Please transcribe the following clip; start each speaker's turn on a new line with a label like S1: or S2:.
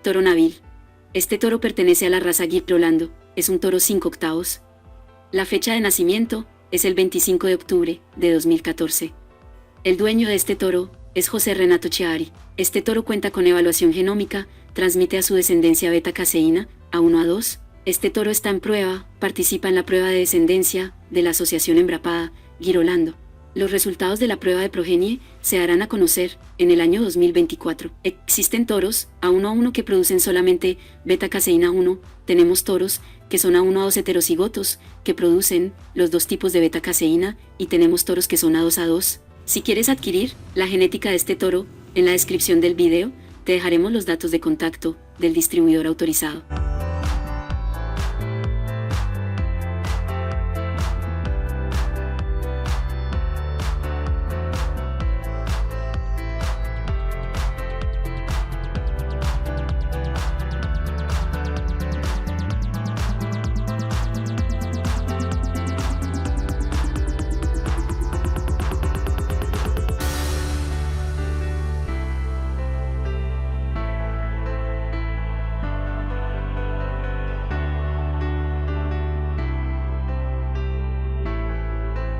S1: Toro Nabil. Este toro pertenece a la raza Girolando, es un toro 5 octavos. La fecha de nacimiento es el 25 de octubre de 2014. El dueño de este toro es José Renato Chiari. Este toro cuenta con evaluación genómica, transmite a su descendencia beta-caseína, A1-A2. Este toro está en prueba, participa en la prueba de descendencia de la Asociación Embrapada, Girolando. Los resultados de la prueba de progenie se darán a conocer en el año 2024. Existen toros A1-A1 que producen solamente beta-caseína 1, tenemos toros que son A1-A2 heterocigotos, que producen los dos tipos de beta-caseína, y tenemos toros que son A2-A2. Si quieres adquirir la genética de este toro, en la descripción del video te dejaremos los datos de contacto del distribuidor autorizado.